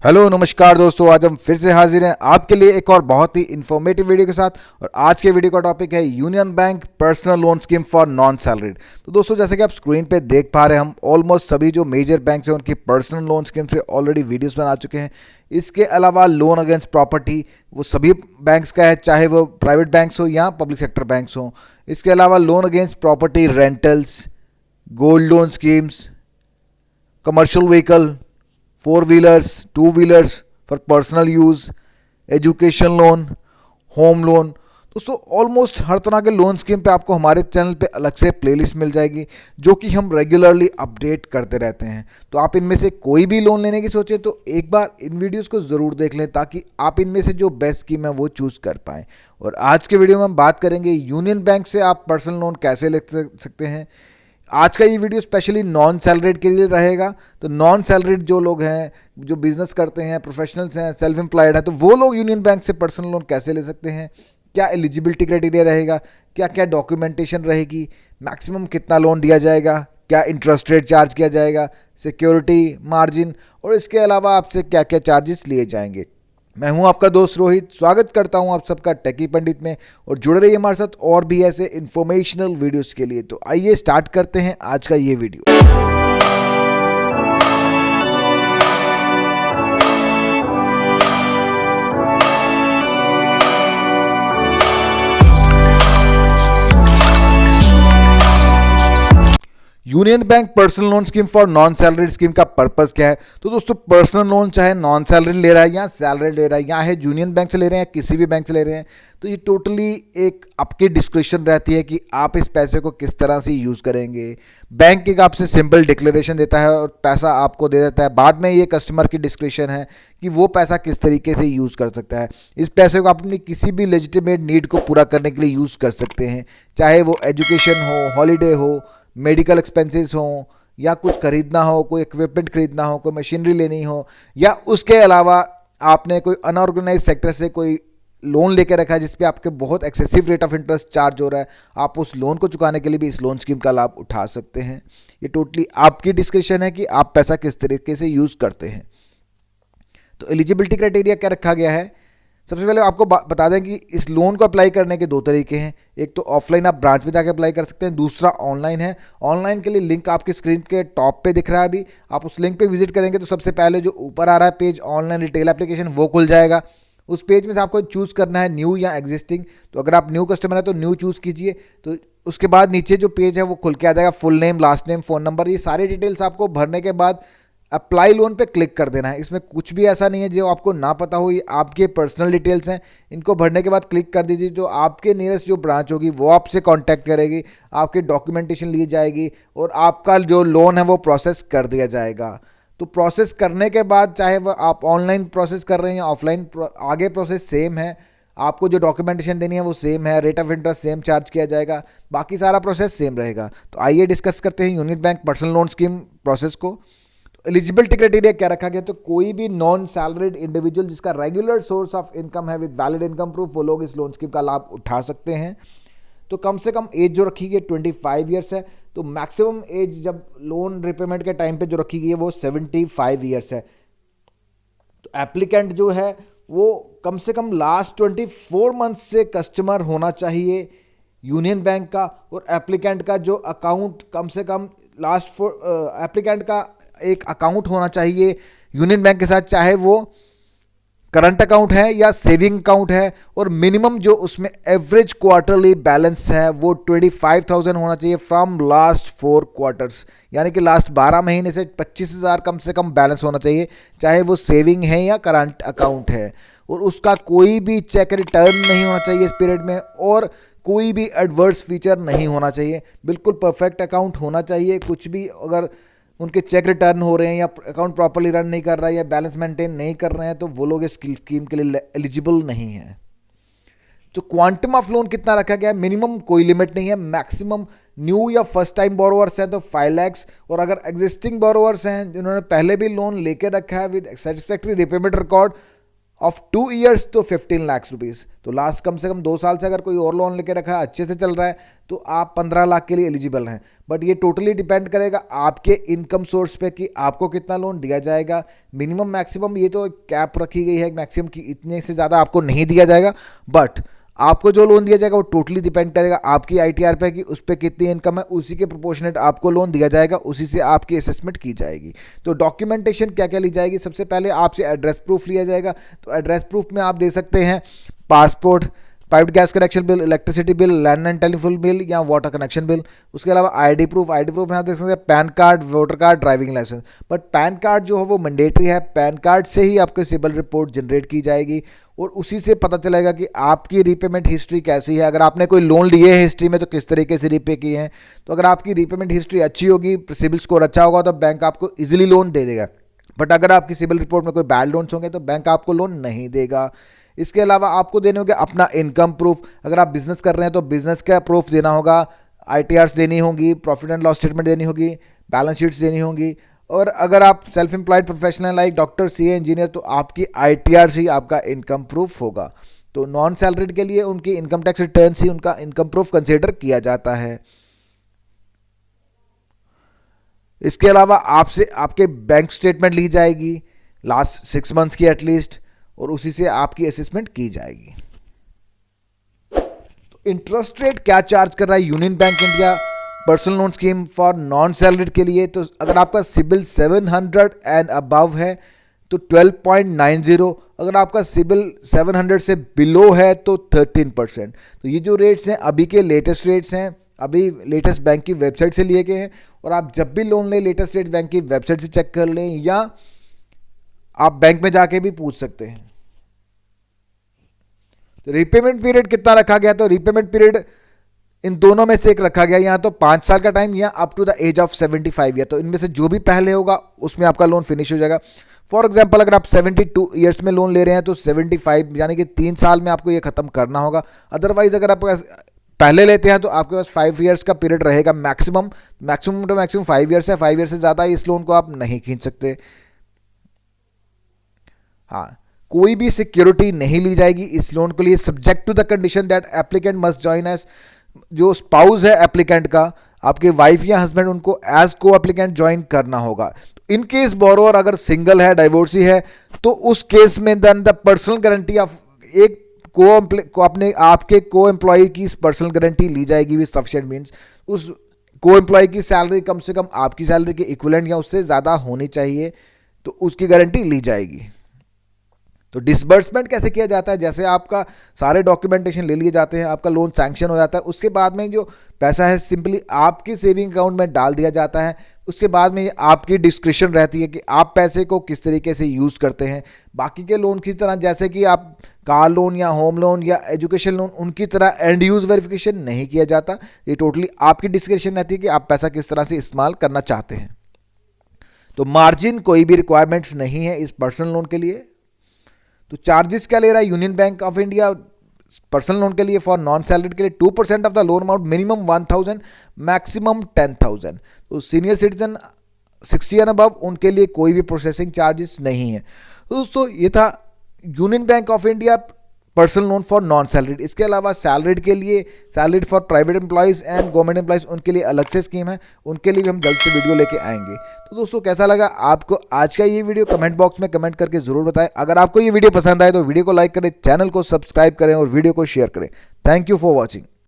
Hello नमस्कार दोस्तों, आज हम फिर से हाजिर हैं आपके लिए एक और बहुत ही इन्फॉर्मेटिव वीडियो के साथ। और आज के वीडियो का टॉपिक है union bank personal loan scheme for non salaried. तो दोस्तों, जैसे कि आप स्क्रीन पे देख पा रहे हैं, हम ऑलमोस्ट सभी जो मेजर बैंक्स हैं उनकी पर्सनल लोन स्कीम से ऑलरेडी वीडियोस बना चुके हैं। इसके अलावा लोन अगेंस्ट प्रॉपर्टी वो सभी बैंक्स का है, चाहे वो प्राइवेट बैंक्स हो या पब्लिक सेक्टर बैंक्स हो। इसके अलावा loan against property, rentals, gold loan schemes, commercial vehicle, four wheelers, two wheelers for personal use, education loan, home loan. दोस्तों, ऑलमोस्ट हर तरह के लोन स्कीम पे आपको हमारे चैनल पे अलग से प्लेलिस्ट मिल जाएगी, जो कि हम रेगुलरली अपडेट करते रहते हैं। तो आप इनमें से कोई भी लोन लेने की सोचें तो एक बार इन वीडियोस को ज़रूर देख लें, ताकि आप इनमें से जो बेस्ट स्कीम है वो चूज़ कर पाएँ। और आज के वीडियो में हम बात करेंगे यूनियन बैंक से आप पर्सनल लोन कैसे ले सकते हैं। आज का ये वीडियो स्पेशली नॉन सैलरीड के लिए रहेगा। तो नॉन सैलरीड जो लोग हैं, जो बिजनेस करते हैं, प्रोफेशनल्स हैं, सेल्फ एम्प्लॉयड हैं, तो वो लोग यूनियन बैंक से पर्सनल लोन कैसे ले सकते हैं, क्या एलिजिबिलिटी क्राइटेरिया रहेगा, क्या क्या डॉक्यूमेंटेशन रहेगी, मैक्सिमम कितना लोन दिया जाएगा, क्या इंटरेस्ट रेट चार्ज किया जाएगा, सिक्योरिटी मार्जिन, और इसके अलावा आपसे क्या क्या चार्जेस लिए जाएंगे। मैं हूं आपका दोस्त रोहित, स्वागत करता हूं आप सबका टेकी पंडित में, और जुड़े रहिए हमारे साथ और भी ऐसे इन्फॉर्मेशनल वीडियोस के लिए। तो आइए स्टार्ट करते हैं आज का ये video. Union bank personal loan scheme for non salaried scheme का पर्पस क्या है? तो दोस्तों, पर्सनल लोन चाहे नॉन सैलरीड ले रहा है या सैलरीड ले रहा है, या है यूनियन बैंक से ले रहे हैं या किसी भी बैंक से ले रहे हैं, तो ये टोटली एक आपकी डिस्क्रिप्शन रहती है कि आप इस पैसे को किस तरह से यूज़ करेंगे। बैंक एक आपसे सिंपल डिक्लेरेशन देता है और पैसा आपको दे देता है। बाद में ये कस्टमर की डिस्क्रिप्शन है कि वो पैसा किस तरीके से यूज़ कर सकता है। इस पैसे को आप अपनी किसी भी लेजिटिमेट नीड को पूरा करने के लिए यूज़ कर सकते हैं, चाहे वो एजुकेशन हो, हॉलीडे हो, मेडिकल एक्सपेंसेस हो, या कुछ खरीदना हो, कोई इक्विपमेंट खरीदना हो, कोई मशीनरी लेनी हो, या उसके अलावा आपने कोई अनऑर्गेनाइज सेक्टर से कोई लोन लेके रखा है जिस पे आपके बहुत excessive rate of interest charge हो रहा है, आप उस लोन को चुकाने के लिए भी इस लोन स्कीम का लाभ उठा सकते हैं। ये टोटली आपकी डिस्क्रिप्शन है कि आप पैसा किस तरीके से यूज़ करते हैं। तो एलिजिबिलिटी क्राइटेरिया क्या रखा गया है? सबसे पहले आपको बता दें कि इस लोन को अप्लाई करने के दो तरीके हैं। एक तो ऑफलाइन, आप ब्रांच में जाकर अप्लाई कर सकते हैं, दूसरा ऑनलाइन है। ऑनलाइन के लिए लिंक आपकी स्क्रीन के टॉप पे दिख रहा है। अभी आप उस लिंक पे विजिट करेंगे तो सबसे पहले जो ऊपर आ रहा है पेज, ऑनलाइन रिटेल एप्लीकेशन, वो खुल जाएगा। उस पेज में से आपको चूज़ करना है न्यू या एग्जिस्टिंग। तो अगर आप न्यू कस्टमर है तो न्यू चूज़ कीजिए। तो उसके बाद नीचे जो पेज है वो खुल के आ जाएगा, full name, last name, phone number, ये सारी डिटेल्स आपको भरने के बाद अप्लाई लोन पे क्लिक कर देना है। इसमें कुछ भी ऐसा नहीं है जो आपको ना पता हो, ये आपके पर्सनल डिटेल्स हैं। इनको भरने के बाद क्लिक कर दीजिए। जो आपके नियरेस्ट जो ब्रांच होगी वो आपसे कांटेक्ट करेगी, आपकी डॉक्यूमेंटेशन ली जाएगी और आपका जो लोन है वो प्रोसेस कर दिया जाएगा। तो प्रोसेस करने के बाद, चाहे वह आप ऑनलाइन प्रोसेस कर रहे हैं या ऑफलाइन, आगे प्रोसेस सेम है। आपको जो डॉक्यूमेंटेशन देनी है वो सेम है, rate of interest same charge किया जाएगा, बाकी सारा प्रोसेस सेम रहेगा। तो आइए डिस्कस करते हैं union bank personal loan scheme process को। एलिजिबिलिटी क्राइटेरिया क्या रखा गया? तो कोई भी नॉन सैलरीड इंडिविजुअल जिसका रेगुलर सोर्स ऑफ इनकम है विद वैलिड इनकम प्रूफ, वो लोग इस लोन स्कीम का लाभ उठा सकते हैं। तो कम से कम एज जो रखी गई 25 ईयर्स है। तो मैक्सिमम एज जब लोन रिपेमेंट के टाइम पे जो रखी गई है वो 75 ईयर्स है। तो एप्लीकेंट जो है वो कम से कम लास्ट 24 मंथ से कस्टमर होना चाहिए यूनियन बैंक का। और एप्लीकेंट का जो अकाउंट कम से कम एप्लीकेंट का एक अकाउंट होना चाहिए यूनियन बैंक के साथ, चाहे वो करंट अकाउंट है या सेविंग अकाउंट है। और मिनिमम जो उसमें एवरेज क्वार्टरली बैलेंस है वो 25,000 होना चाहिए फ्रॉम लास्ट 4 क्वार्टर्स, यानी कि लास्ट 12 महीने से 25,000 कम से कम बैलेंस होना चाहिए, चाहे वो सेविंग है या करंट अकाउंट है। और उसका कोई भी चेक रिटर्न नहीं होना चाहिए इस पीरियड में, और कोई भी एडवर्स फीचर नहीं होना चाहिए। बिल्कुल परफेक्ट अकाउंट होना चाहिए। कुछ भी अगर उनके चेक रिटर्न हो रहे हैं या अकाउंट प्रॉपर्ली रन नहीं कर रहा है या बैलेंस मेंटेन नहीं कर रहे हैं तो वो लोग इस स्कीम के लिए एलिजिबल नहीं है। तो क्वांटम ऑफ लोन कितना रखा गया है? मिनिमम कोई लिमिट नहीं है, मैक्सिमम न्यू या फर्स्ट टाइम बोरोवर्स हैं तो 5 लाख, और अगर एग्जिस्टिंग बोरोवर्स हैं जिन्होंने पहले भी लोन लेके रखा है with satisfactory repayment record of 2 years तो 15 लाख रुपीज़। तो लास्ट कम से कम 2 साल से अगर कोई और लोन लेके रखा है, अच्छे से चल रहा है, तो आप 15 लाख के लिए एलिजिबल हैं। बट ये टोटली डिपेंड करेगा आपके इनकम सोर्स पे कि आपको कितना लोन दिया जाएगा। मिनिमम मैक्सिमम ये तो कैप रखी गई है मैक्सिमम कि इतने से ज़्यादा आपको नहीं दिया जाएगा, बट आपको जो लोन दिया जाएगा वो टोटली डिपेंड करेगा आपकी आईटीआर पे कि उस पर कितनी इनकम है, उसी के प्रोपोर्शनेट आपको लोन दिया जाएगा, उसी से आपकी असेसमेंट की जाएगी। तो डॉक्यूमेंटेशन क्या क्या ली जाएगी? सबसे पहले आपसे एड्रेस प्रूफ लिया जाएगा। तो एड्रेस प्रूफ में आप दे सकते हैं passport, private gas connection bill, electricity bill, landline telephone bill या वाटर कनेक्शन बिल। उसके अलावा आईडी प्रूफ यहाँ देख सकते हैं PAN card, voter card, driving licence. But PAN card जो है वो मैंडेटरी है, पैन कार्ड से ही आपकी सिबिल रिपोर्ट जनरेट की जाएगी और उसी से पता चलेगा कि आपकी रीपेमेंट हिस्ट्री कैसी है। अगर आपने कोई लोन लिए है हिस्ट्री में तो किस तरीके से रीपे किए हैं। तो अगर आपकी रीपेमेंट हिस्ट्री अच्छी होगी, सिबिल स्कोर अच्छा होगा, तो बैंक आपको ईजिली लोन दे देगा। बट अगर आपकी सिबिल रिपोर्ट में कोई बैड लोन्स होंगे तो बैंक आपको लोन नहीं देगा। इसके अलावा आपको देने होंगे अपना इनकम प्रूफ। अगर आप बिजनेस कर रहे हैं तो बिजनेस का प्रूफ देना होगा, आईटीआरस देनी होगी, प्रॉफिट एंड लॉस स्टेटमेंट देनी होगी, बैलेंस शीट्स देनी होंगी। और अगर आप self employed professional like doctor, CA, engineer, तो आपकी आईटीआरस ही आपका इनकम प्रूफ होगा। तो नॉन सैलरीड के लिए उनकी इनकम टैक्स रिटर्न ही उनका इनकम प्रूफ कंसिडर किया जाता है। इसके अलावा आपसे आपके बैंक स्टेटमेंट ली जाएगी लास्ट 6 मंथ्स की एटलीस्ट, और उसी से आपकी असेसमेंट की जाएगी। तो इंटरेस्ट रेट क्या चार्ज कर रहा है union bank India personal loan scheme for non salaried के लिए? तो अगर आपका सिबिल 700 एंड अबव है तो 12.90, अगर आपका सिबिल 700 से बिलो है तो 13%। तो ये जो रेट्स हैं अभी के लेटेस्ट रेट्स हैं, अभी लेटेस्ट बैंक की वेबसाइट से लिए गए हैं। और आप जब भी लोन लें लेटेस्ट रेट बैंक की वेबसाइट से चेक कर लें या आप बैंक में जाके भी पूछ सकते हैं। तो रीपेमेंट पीरियड कितना रखा गया? तो रीपेमेंट पीरियड इन दोनों में से एक रखा गया, या तो 5 साल का टाइम या up to the age of 75 year. तो इनमें से जो भी पहले होगा उसमें आपका लोन फिनिश हो जाएगा। फॉर एग्जांपल अगर आप 72 ईयर्स में लोन ले रहे हैं तो 75 यानी कि 3 साल में आपको ये खत्म करना होगा। अदरवाइज अगर आप पहले लेते हैं तो आपके पास 5 ईयर्स का पीरियड रहेगा मैक्सिमम टू मैक्सिमम 5 ईयर्स है। 5 ईयर से ज़्यादा इस लोन को आप नहीं खींच सकते। हाँ, कोई भी सिक्योरिटी नहीं ली जाएगी इस लोन के लिए, subject to the condition that applicant must join as, जो स्पाउस है एप्लीकेंट का, आपके वाइफ या हस्बैंड, उनको एज को एप्लीकेंट ज्वाइन करना होगा। इन केस बोरोवर अगर सिंगल है, डाइवोर्सी है, तो उस केस में then the personal guarantee of एक अपने आपके को एम्प्लॉय की पर्सनल गारंटी ली जाएगी विद सफिशिएंट मींस। उस को एम्प्लॉय की सैलरी कम से कम आपकी सैलरी के इक्विवेलेंट या उससे ज़्यादा होनी चाहिए, तो उसकी गारंटी ली जाएगी। तो डिसबर्समेंट कैसे किया जाता है? जैसे आपका सारे डॉक्यूमेंटेशन ले लिए जाते हैं, आपका लोन सैंक्शन हो जाता है, उसके बाद में जो पैसा है सिंपली आपकी सेविंग अकाउंट में डाल दिया जाता है। उसके बाद में आपकी डिस्क्रिप्शन रहती है कि आप पैसे को किस तरीके से यूज़ करते हैं। बाकी के लोन की तरह, जैसे कि आप कार लोन या होम लोन या एजुकेशन लोन, उनकी तरह एंड यूज़ वेरिफिकेशन नहीं किया जाता। ये टोटली आपकी डिस्क्रिप्शन रहती है कि आप पैसा किस तरह से इस्तेमाल करना चाहते हैं। तो मार्जिन कोई भी रिक्वायरमेंट्स नहीं है इस पर्सनल लोन के लिए। तो चार्जेस क्या ले रहा है union bank of India personal loan के लिए? फॉर नॉन सैलरीड के लिए 2% of the loan amount, minimum 1000, maximum 10,000। तो सीनियर सिटीजन 60 एंड अबव उनके लिए कोई भी प्रोसेसिंग चार्जेस नहीं है। तो दोस्तों ये था union bank of India personal loan for non salaried. इसके अलावा सैलरीड के लिए, salaried for private employees and government employees, उनके लिए अलग से स्कीम है, उनके लिए भी हम जल्द से वीडियो लेके आएंगे। तो दोस्तों कैसा लगा आपको आज का ये वीडियो? कमेंट बॉक्स में कमेंट करके ज़रूर बताएं। अगर आपको ये वीडियो पसंद आए तो वीडियो को लाइक करें, चैनल को सब्सक्राइब करें और वीडियो को शेयर करें। Thank you for watching.